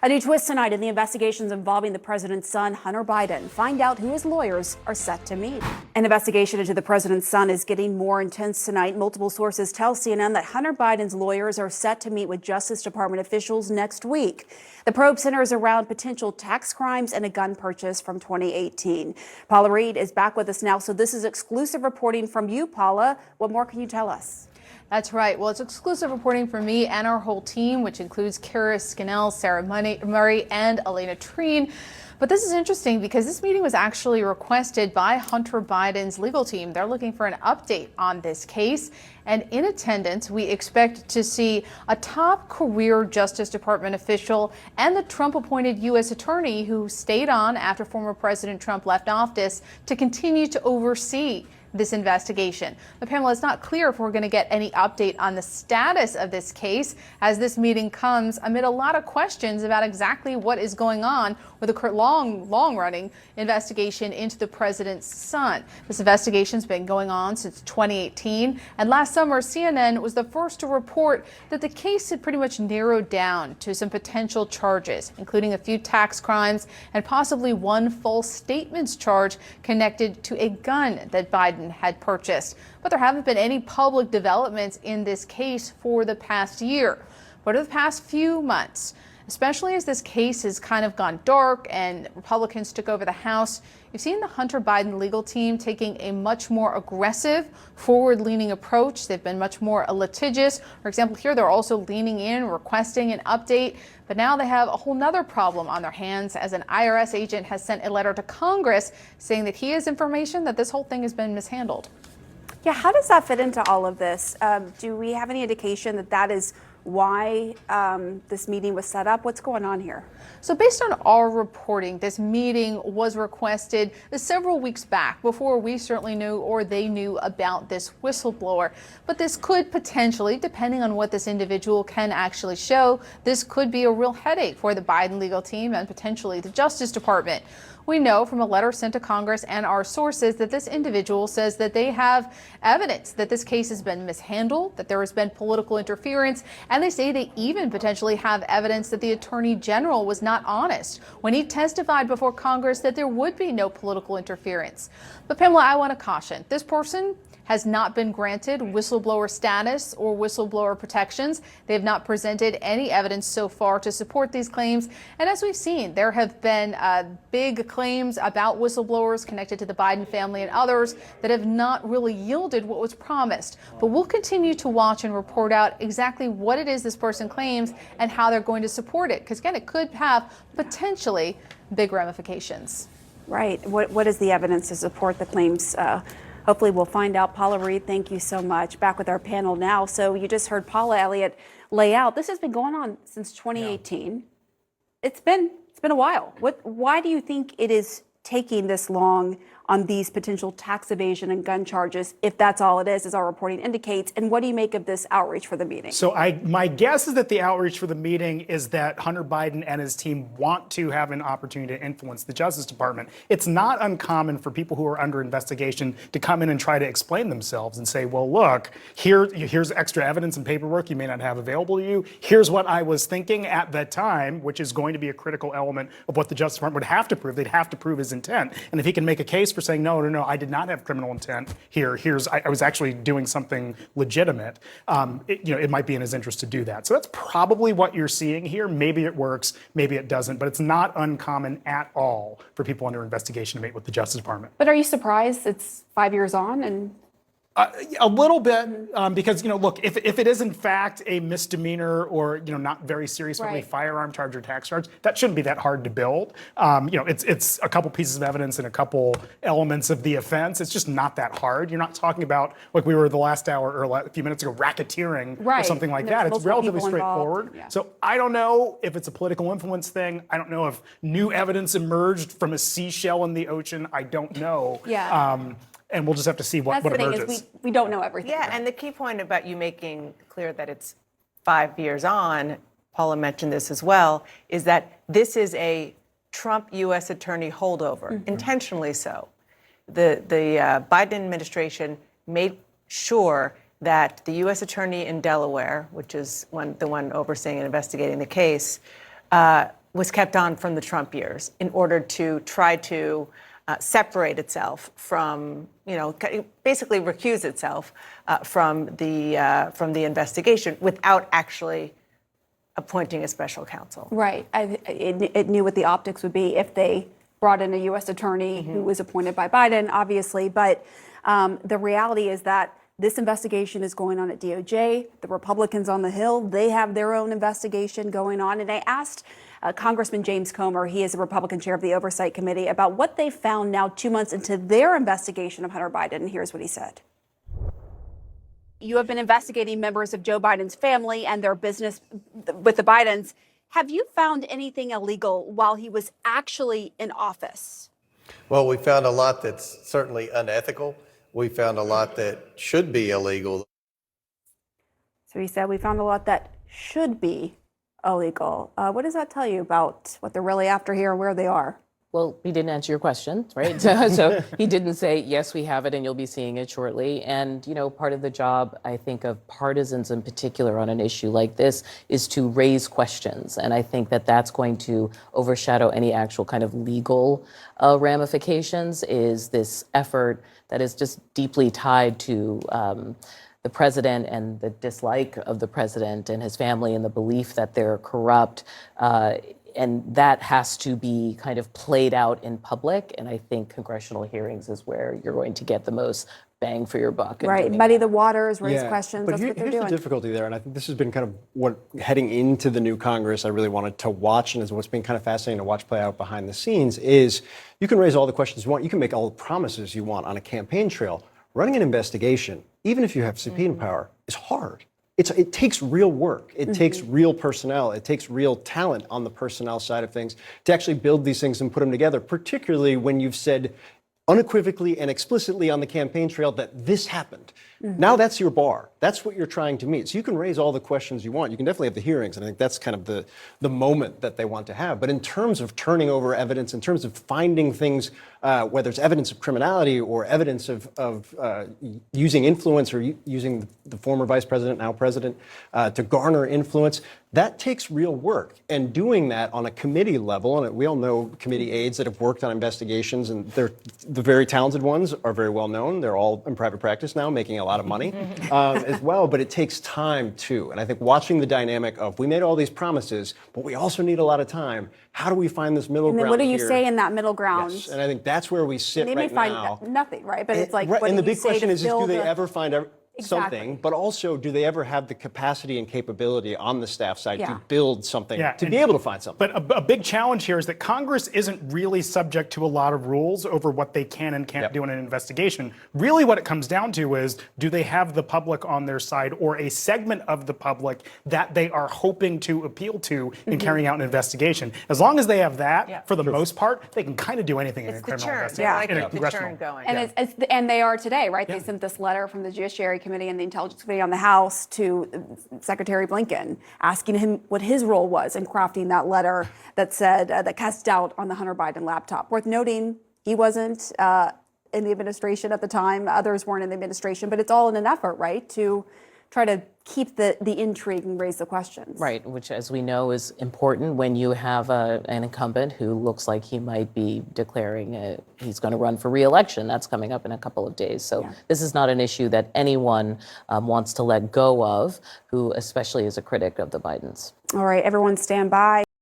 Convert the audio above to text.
A new twist tonight in the investigations involving the president's son, Hunter Biden. Find out who his lawyers are set to meet. An investigation into the president's son is getting more intense tonight. Multiple sources tell CNN that Hunter Biden's lawyers are set to meet with Justice Department officials next week. The probe centers around potential tax crimes and a gun purchase from 2018. Paula Reed is back with us now. So this is exclusive reporting from you, Paula. What more can you tell us? That's right. Well, it's exclusive reporting from me and our whole team, which includes Kara Scannell, Sarah Murray, and Elena Treen. But this is interesting because this meeting was actually requested by Hunter Biden's legal team. They're looking for an update on this case. And in attendance, we expect to see a top career Justice Department official and the Trump-appointed U.S. attorney who stayed on after former President Trump left office to continue to oversee this investigation. But Pamela, it's not clear if we're going to get any update on the status of this case as this meeting comes amid a lot of questions about exactly what is going on with a long-running investigation into the president's son. This investigation's been going on since 2018, and last summer CNN was the first to report that the case had pretty much narrowed down to some potential charges, including a few tax crimes and possibly one false statements charge connected to a gun that Biden had purchased. But there haven't been any public developments in this case for the past year. But over the past few months, especially as this case has kind of gone dark and Republicans took over the House, you've seen the Hunter Biden legal team taking a much more aggressive, forward-leaning approach. They've been much more litigious. For example, here they're also leaning in, requesting an update. But now they have a whole nother problem on their hands as an IRS agent has sent a letter to Congress saying that he has information that this whole thing has been mishandled. Yeah, how does that fit into all of this? Do we have any indication that that is why this meeting was set up? What's going on here? So based on our reporting, this meeting was requested several weeks back before we certainly knew or they knew about this whistleblower. But this could potentially, depending on what this individual can actually show, this could be a real headache for the Biden legal team and potentially the Justice Department. We know from a letter sent to Congress and our sources that this individual says that they have evidence that this case has been mishandled, that there has been political interference, and they say they even potentially have evidence that the Attorney General was not honest when he testified before Congress that there would be no political interference. But Pamela, I want to caution, this person has not been granted whistleblower status or whistleblower protections. They have not presented any evidence so far to support these claims. And as we've seen, there have been big claims about whistleblowers connected to the Biden family and others that have not really yielded what was promised. But we'll continue to watch and report out exactly what it is this person claims and how they're going to support it. Because again, it could have potentially big ramifications. Right. What is the evidence to support the claims? Hopefully we'll find out. Paula Reed, thank you so much. Back with our panel now. So you just heard Paula Elliott lay out. This has been going on since 2018. Yeah. It's been a while. Why do you think it is taking this long on these potential tax evasion and gun charges, if that's all it is, as our reporting indicates? And what do you make of this outreach for the meeting? So my guess is that the outreach for the meeting is that Hunter Biden and his team want to have an opportunity to influence the Justice Department. It's not uncommon for people who are under investigation to come in and try to explain themselves and say, well, look, here's extra evidence and paperwork you may not have available to you. Here's what I was thinking at that time, which is going to be a critical element of what the Justice Department would have to prove. They'd have to prove his intent. And if he can make a case for saying, no, I did not have criminal intent here. I was actually doing something legitimate. It might be in his interest to do that. So that's probably what you're seeing here. Maybe it works, maybe it doesn't, but it's not uncommon at all for people under investigation to meet with the Justice Department. But are you surprised it's 5 years on and? A little bit, because, look, if it is in fact a misdemeanor or, not very serious, right, firearm charge or tax charge, that shouldn't be that hard to build. It's a couple pieces of evidence and a couple elements of the offense. It's just not that hard. You're not talking about, like we were the last hour or a few minutes ago, racketeering or something like that. It's relatively straightforward. Yeah. So I don't know if it's a political influence thing. I don't know if new evidence emerged from a seashell in the ocean. I don't know. Yeah. And we'll just have to see what emerges. Thing is we don't know everything. Yeah, and the key point about you making clear that it's 5 years on, Paula mentioned this as well, is that this is a Trump U.S. attorney holdover, intentionally so. The Biden administration made sure that the U.S. attorney in Delaware, which is the one overseeing and investigating the case, was kept on from the Trump years in order to try to separate itself from, basically recuse itself from the investigation without actually appointing a special counsel. Right. It knew what the optics would be if they brought in a U.S. attorney who was appointed by Biden, obviously. But the reality is that this investigation is going on at DOJ. The Republicans on the Hill, they have their own investigation going on. And I asked Congressman James Comer, he is a Republican chair of the Oversight Committee, about what they found now 2 months into their investigation of Hunter Biden. And here's what he said. You have been investigating members of Joe Biden's family and their business with the Bidens. Have you found anything illegal while he was actually in office? Well, we found a lot that's certainly unethical. We found a lot that should be illegal. So he said, we found a lot that should be illegal. What does that tell you about what they're really after here and where they are? Well, he didn't answer your question, right? So he didn't say, yes, we have it and you'll be seeing it shortly. And, part of the job, I think, of partisans in particular on an issue like this is to raise questions. And I think that that's going to overshadow any actual kind of legal ramifications, is this effort that is just deeply tied to the president and the dislike of the president and his family and the belief that they're corrupt. And that has to be kind of played out in public. And I think congressional hearings is where you're going to get the most bang for your buck. Right, muddy the waters, raise questions. But That's what they're here's doing. the difficulty there, and I think this has been kind of what, heading into the new Congress, I really wanted to watch, and is what's been kind of fascinating to watch play out behind the scenes, is you can raise all the questions you want, you can make all the promises you want on a campaign trail. Running an investigation, even if you have subpoena power, is hard. It takes real work. It takes real personnel. It takes real talent on the personnel side of things to actually build these things and put them together, particularly when you've said unequivocally and explicitly on the campaign trail that this happened. Now that's your bar. That's what you're trying to meet. So you can raise all the questions you want. You can definitely have the hearings, and I think that's kind of the moment that they want to have. But in terms of turning over evidence, in terms of finding things, whether it's evidence of criminality or evidence of using influence or using the former vice president, now president, to garner influence, that takes real work. And doing that on a committee level, and we all know committee aides that have worked on investigations, and they're the very talented ones are very well known. They're all in private practice now, making a lot of money as well, but it takes time too. And I think watching the dynamic of, we made all these promises, but we also need a lot of time. How do we find this middle ground? And then what do you here? say in that middle ground? Yes, and I think that's where we sit They right may find now. nothing, right? But it's like, Right, what and do the you big say question to is do build they a- ever find Exactly. something, but also do they ever have the capacity and capability on the staff side Yeah. to build something, Yeah, to and- be able to find something? But a big challenge here is that Congress isn't really subject to a lot of rules over what they can and can't do in an investigation. Really what it comes down to is, do they have the public on their side, or a segment of the public that they are hoping to appeal to in carrying out an investigation? As long as they have that, for the most part, they can kind of do anything in a It's the criminal churn. They investigation. want in to a keep the congressional. churn going. And and they are today, right? They sent this letter from the Judiciary Committee and the Intelligence Committee on the House to Secretary Blinken, asking him what his role was in crafting that letter that said that cast doubt on the Hunter Biden laptop. Worth noting, he wasn't in the administration at the time; others weren't in the administration. But it's all in an effort, right, to try to keep the intrigue and raise the questions. Right, which, as we know, is important when you have an incumbent who looks like he might be declaring he's going to run for re-election. That's coming up in a couple of days. So this is not an issue that anyone wants to let go of, who especially is a critic of the Bidens. All right, everyone stand by.